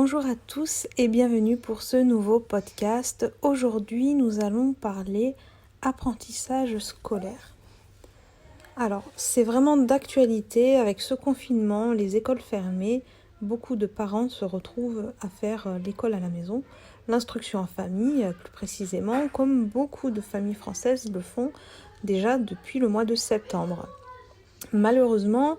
Bonjour à tous et bienvenue pour ce nouveau podcast. Aujourd'hui, nous allons parler apprentissage scolaire. Alors, c'est vraiment d'actualité avec ce confinement, les écoles fermées. Beaucoup de parents se retrouvent à faire l'école à la maison, l'instruction en famille plus précisément, comme beaucoup de familles françaises le font déjà depuis le mois de septembre. Malheureusement,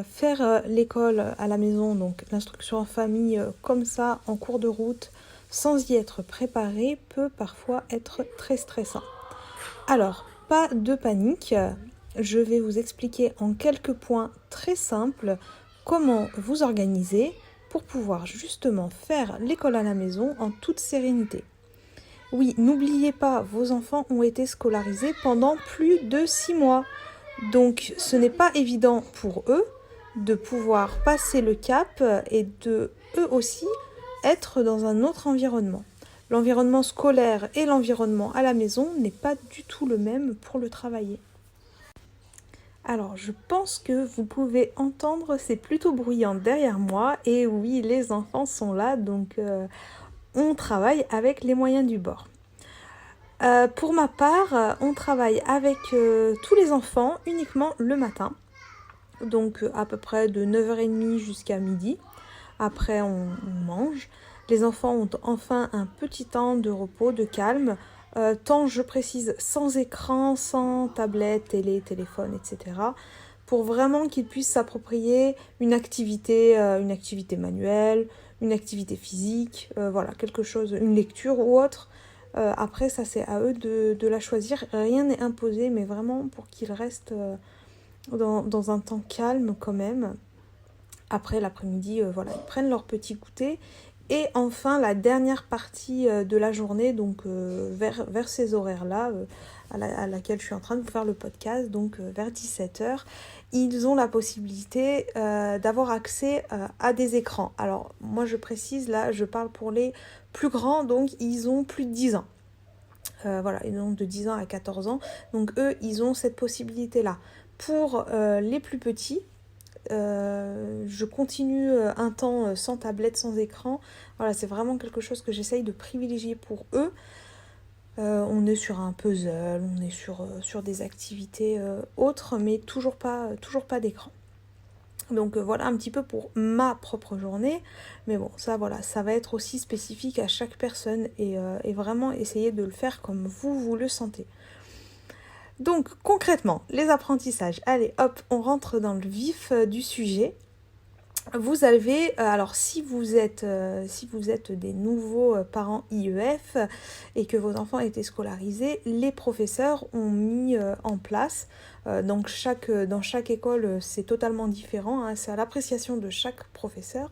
faire l'école à la maison, donc l'instruction en famille comme ça en cours de route, sans y être préparé, peut parfois être très stressant. Alors, pas de panique, je vais vous expliquer en quelques points très simples comment vous organiser pour pouvoir justement faire l'école à la maison en toute sérénité. Oui, n'oubliez pas, vos enfants ont été scolarisés pendant plus de 6 mois. Donc ce n'est pas évident pour eux de pouvoir passer le cap et de eux aussi être dans un autre environnement. L'environnement scolaire et l'environnement à la maison n'est pas du tout le même pour le travailler. Alors je pense que vous pouvez entendre, c'est plutôt bruyant derrière moi et oui, les enfants sont là, donc on travaille avec les moyens du bord. Pour ma part, on travaille avec tous les enfants uniquement le matin, donc à peu près de 9h30 jusqu'à midi. Après, on mange. Les enfants ont enfin un petit temps de repos, de calme, temps, je précise, sans écran, sans tablette, télé, téléphone, etc. Pour vraiment qu'ils puissent s'approprier une activité manuelle, une activité physique, voilà, quelque chose, une lecture ou autre. Après, ça c'est à eux de la choisir. Rien n'est imposé, mais vraiment pour qu'ils restent dans un temps calme quand même. Après l'après-midi, voilà, ils prennent leur petit goûter. Et enfin, la dernière partie de la journée, donc vers ces horaires-là, à laquelle je suis en train de vous faire le podcast, donc vers 17h, ils ont la possibilité d'avoir accès à des écrans. Alors, moi je précise, là, je parle pour les plus grands, donc ils ont plus de 10 ans. Voilà, et donc de 10 ans à 14 ans. Donc eux, ils ont cette possibilité-là. Pour les plus petits, je continue un temps sans tablette, sans écran. Voilà, c'est vraiment quelque chose que j'essaye de privilégier pour eux. On est sur un puzzle, on est sur des activités autres, mais toujours pas d'écran. Donc voilà un petit peu pour ma propre journée, mais bon ça voilà, ça va être aussi spécifique à chaque personne et vraiment essayer de le faire comme vous le sentez. Donc concrètement, les apprentissages, allez hop, on rentre dans le vif du sujet. Vous avez, alors si vous êtes des nouveaux parents IEF et que vos enfants étaient scolarisés, les professeurs ont mis en place, donc dans chaque école c'est totalement différent, hein, c'est à l'appréciation de chaque professeur,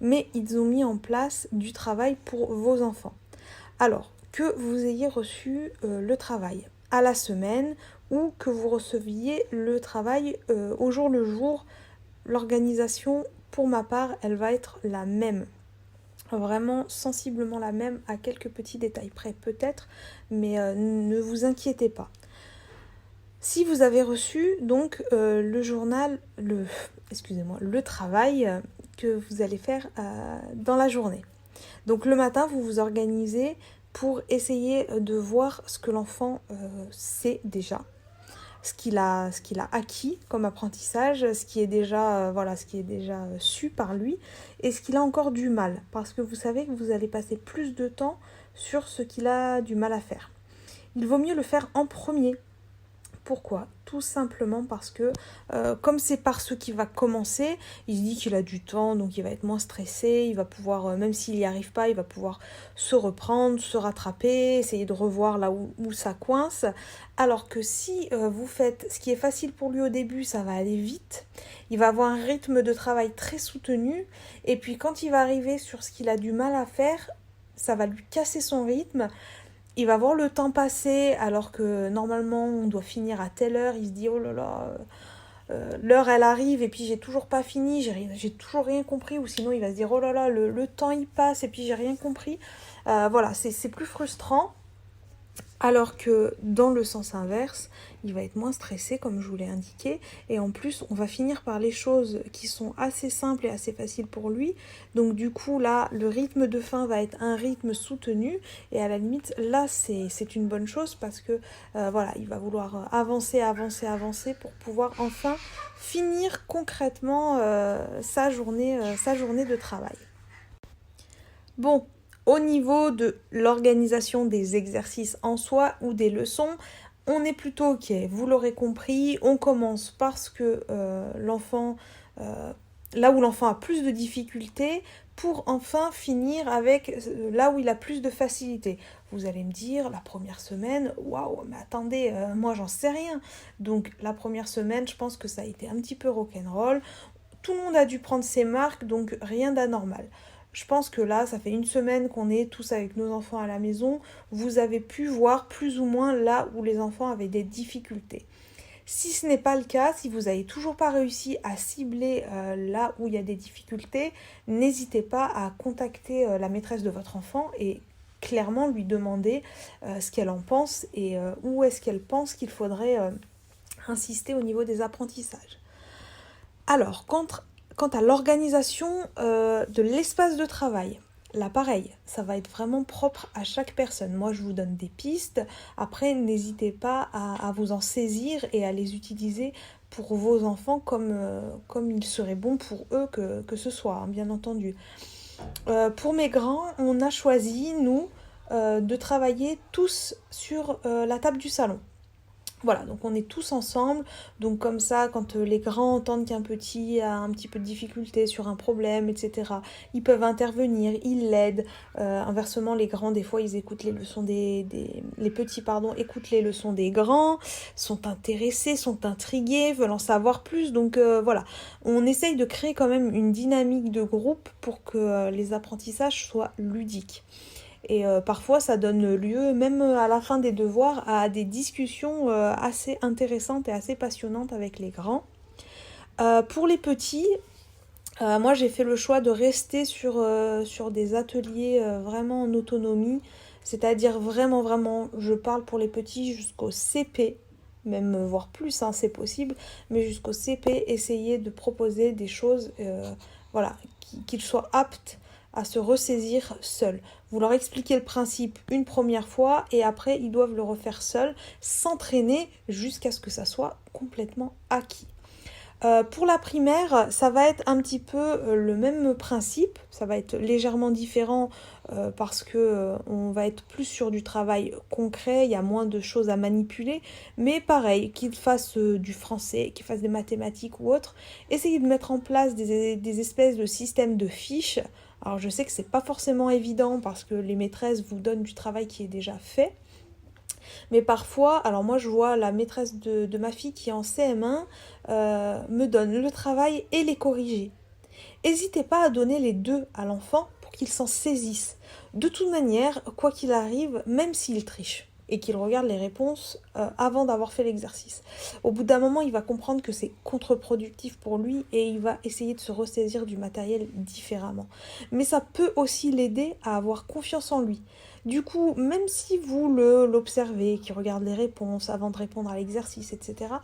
mais ils ont mis en place du travail pour vos enfants. Alors, que vous ayez reçu le travail à la semaine ou que vous receviez le travail au jour le jour, l'organisation, pour ma part, elle va être la même. Vraiment sensiblement la même, à quelques petits détails près peut-être, mais ne vous inquiétez pas. Si vous avez reçu donc le travail que vous allez faire dans la journée. Donc le matin, vous vous organisez pour essayer de voir ce que l'enfant sait déjà, ce qu'il a acquis comme apprentissage, ce qui est déjà su par lui et ce qu'il a encore du mal, parce que vous savez que vous allez passer plus de temps sur ce qu'il a du mal à faire. Il vaut mieux le faire en premier. Pourquoi ? Tout simplement parce que comme c'est par ce qui va commencer, il se dit qu'il a du temps, donc il va être moins stressé, il va pouvoir, même s'il n'y arrive pas, il va pouvoir se reprendre, se rattraper, essayer de revoir là où ça coince. Alors que si vous faites ce qui est facile pour lui au début, ça va aller vite, il va avoir un rythme de travail très soutenu, et puis quand il va arriver sur ce qu'il a du mal à faire, ça va lui casser son rythme. Il va voir le temps passer alors que normalement on doit finir à telle heure. Il se dit oh là là, l'heure elle arrive et puis j'ai toujours pas fini, j'ai toujours rien compris. Ou sinon il va se dire oh là là, le temps il passe et puis j'ai rien compris. Voilà, c'est plus frustrant. Alors que dans le sens inverse, il va être moins stressé comme je vous l'ai indiqué et en plus on va finir par les choses qui sont assez simples et assez faciles pour lui. Donc du coup là le rythme de fin va être un rythme soutenu et à la limite là c'est une bonne chose parce que voilà il va vouloir avancer pour pouvoir enfin finir concrètement sa journée de travail. Bon, au niveau de l'organisation des exercices en soi ou des leçons, on est plutôt ok. Vous l'aurez compris, on commence parce que l'enfant, là où l'enfant a plus de difficultés, pour enfin finir avec là où il a plus de facilité. Vous allez me dire, la première semaine, waouh, mais attendez, moi j'en sais rien. Donc la première semaine, je pense que ça a été un petit peu rock'n'roll. Tout le monde a dû prendre ses marques, donc rien d'anormal. Je pense que là, ça fait une semaine qu'on est tous avec nos enfants à la maison. Vous avez pu voir plus ou moins là où les enfants avaient des difficultés. Si ce n'est pas le cas, si vous n'avez toujours pas réussi à cibler là où il y a des difficultés, n'hésitez pas à contacter la maîtresse de votre enfant et clairement lui demander ce qu'elle en pense et où est-ce qu'elle pense qu'il faudrait insister au niveau des apprentissages. Alors, quant à l'organisation de l'espace de travail, là pareil, ça va être vraiment propre à chaque personne. Moi, je vous donne des pistes. Après, n'hésitez pas à vous en saisir et à les utiliser pour vos enfants comme il serait bon pour eux que ce soit, hein, bien entendu. Pour mes grands, on a choisi, nous, de travailler tous sur la table du salon. Voilà, donc on est tous ensemble, donc comme ça, quand les grands entendent qu'un petit a un petit peu de difficulté sur un problème, etc., ils peuvent intervenir, ils l'aident. Inversement, les grands, des fois, ils écoutent les leçons les petits, écoutent les leçons des grands, sont intéressés, sont intrigués, veulent en savoir plus. Donc voilà, on essaye de créer quand même une dynamique de groupe pour que les apprentissages soient ludiques. Et parfois, ça donne lieu, même à la fin des devoirs, à des discussions assez intéressantes et assez passionnantes avec les grands. Pour les petits, moi j'ai fait le choix de rester sur des ateliers vraiment en autonomie, c'est-à-dire vraiment, je parle pour les petits jusqu'au CP, même voire plus, hein, c'est possible, mais jusqu'au CP, essayer de proposer des choses voilà, qu'ils soient aptes à se ressaisir seuls. Vous leur expliquez le principe une première fois et après ils doivent le refaire seuls, s'entraîner jusqu'à ce que ça soit complètement acquis. Pour la primaire, ça va être un petit peu le même principe, ça va être légèrement différent parce que on va être plus sur du travail concret, il y a moins de choses à manipuler, mais pareil, qu'ils fassent du français, qu'ils fassent des mathématiques ou autre, essayez de mettre en place des espèces de systèmes de fiches. Alors je sais que c'est pas forcément évident parce que les maîtresses vous donnent du travail qui est déjà fait, mais parfois, alors moi je vois la maîtresse de ma fille qui est en CM1 me donne le travail et les corriger. N'hésitez pas à donner les deux à l'enfant pour qu'il s'en saisisse. De toute manière, quoi qu'il arrive, même s'il triche et qu'il regarde les réponses avant d'avoir fait l'exercice. Au bout d'un moment, il va comprendre que c'est contre-productif pour lui et il va essayer de se ressaisir du matériel différemment. Mais ça peut aussi l'aider à avoir confiance en lui. Du coup, même si vous l'observez, qu'il regarde les réponses avant de répondre à l'exercice, etc.,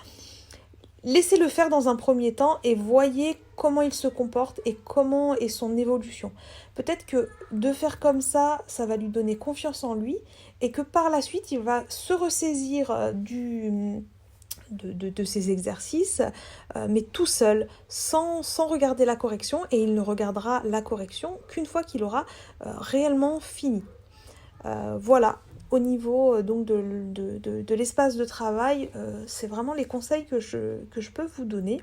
laissez-le faire dans un premier temps et voyez comment il se comporte et comment est son évolution. Peut-être que de faire comme ça va lui donner confiance en lui et que par la suite, il va se ressaisir de ses exercices, mais tout seul, sans regarder la correction, et il ne regardera la correction qu'une fois qu'il aura réellement fini. Voilà, au niveau donc de l'espace de travail, c'est vraiment les conseils que je peux vous donner.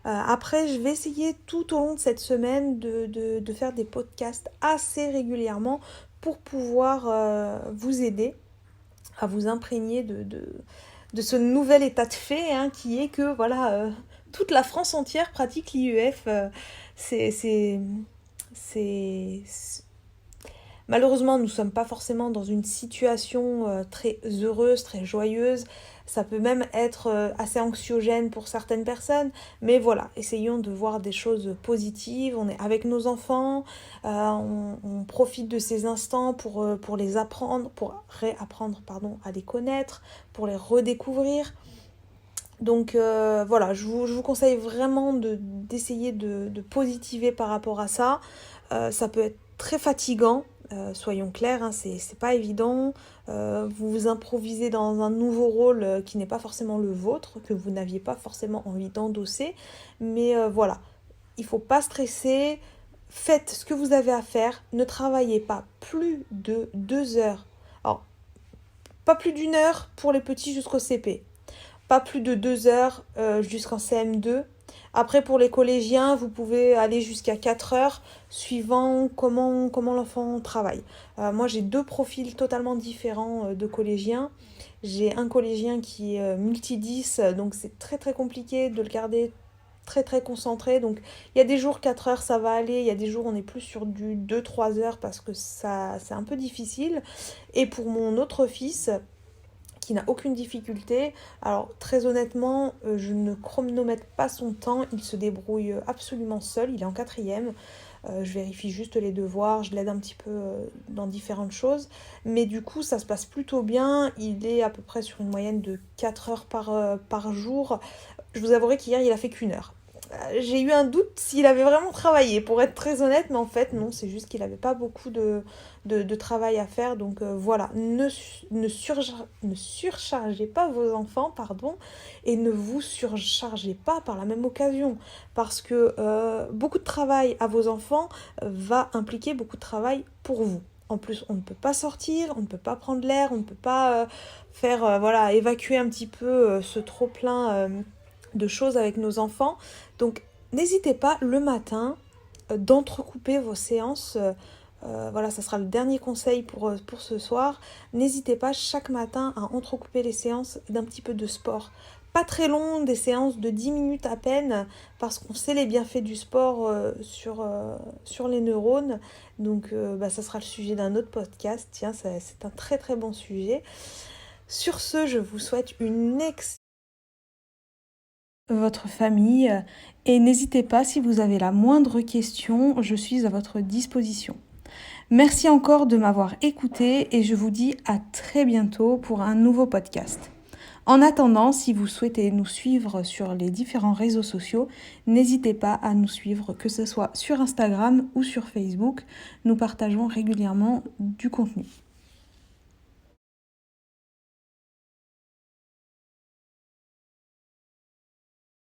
Après, je vais essayer tout au long de cette semaine de faire des podcasts assez régulièrement pour pouvoir vous aider à vous imprégner de ce nouvel état de fait, hein, qui est que voilà, toute la France entière pratique l'IEF. C'est Malheureusement, nous ne sommes pas forcément dans une situation très heureuse, très joyeuse. Ça peut même être assez anxiogène pour certaines personnes. Mais voilà, essayons de voir des choses positives. On est avec nos enfants, on profite de ces instants pour les apprendre, pour réapprendre, pardon, à les connaître, pour les redécouvrir. Donc voilà, je vous conseille vraiment d'essayer de positiver par rapport à ça. Ça peut être très fatigant, soyons clairs, hein, c'est pas évident. Vous vous improvisez dans un nouveau rôle qui n'est pas forcément le vôtre, que vous n'aviez pas forcément envie d'endosser. Mais voilà, il faut pas stresser. Faites ce que vous avez à faire. Ne travaillez pas plus de 2 heures. Alors, pas plus d'1 heure pour les petits jusqu'au CP. Pas plus de 2 heures jusqu'en CM2. Après, pour les collégiens, vous pouvez aller jusqu'à 4 heures, suivant comment l'enfant travaille. Moi, j'ai 2 profils totalement différents de collégiens. J'ai un collégien qui est multi-10, donc c'est très très compliqué de le garder très très concentré. Donc, il y a des jours 4 heures, ça va aller. Il y a des jours, on est plus sur du 2-3 heures parce que ça, c'est un peu difficile. Et pour mon autre fils, qui n'a aucune difficulté. Alors très honnêtement, je ne chronomètre pas son temps, il se débrouille absolument seul, il est en quatrième. Je vérifie juste les devoirs, je l'aide un petit peu dans différentes choses. Mais du coup, ça se passe plutôt bien. Il est à peu près sur une moyenne de 4 heures par jour. Je vous avouerai qu'hier, il a fait qu'1 heure. J'ai eu un doute s'il avait vraiment travaillé, pour être très honnête, mais en fait, non, c'est juste qu'il n'avait pas beaucoup de travail à faire. Donc voilà, ne surchargez pas vos enfants, pardon, et ne vous surchargez pas par la même occasion. Parce que beaucoup de travail à vos enfants va impliquer beaucoup de travail pour vous. En plus, on ne peut pas sortir, on ne peut pas prendre l'air, on ne peut pas faire, voilà, évacuer un petit peu ce trop-plein de choses avec nos enfants. Donc, n'hésitez pas le matin d'entrecouper vos séances. Voilà, ça sera le dernier conseil pour ce soir. N'hésitez pas chaque matin à entrecouper les séances d'un petit peu de sport. Pas très long, des séances de 10 minutes à peine, parce qu'on sait les bienfaits du sport sur les neurones. Donc, ça sera le sujet d'un autre podcast. Tiens, c'est un très très bon sujet. Sur ce, je vous souhaite une excellente votre famille et n'hésitez pas si vous avez la moindre question, je suis à votre disposition. Merci encore de m'avoir écouté et je vous dis à très bientôt pour un nouveau podcast. En attendant, si vous souhaitez nous suivre sur les différents réseaux sociaux, n'hésitez pas à nous suivre, que ce soit sur Instagram ou sur Facebook. Nous partageons régulièrement du contenu.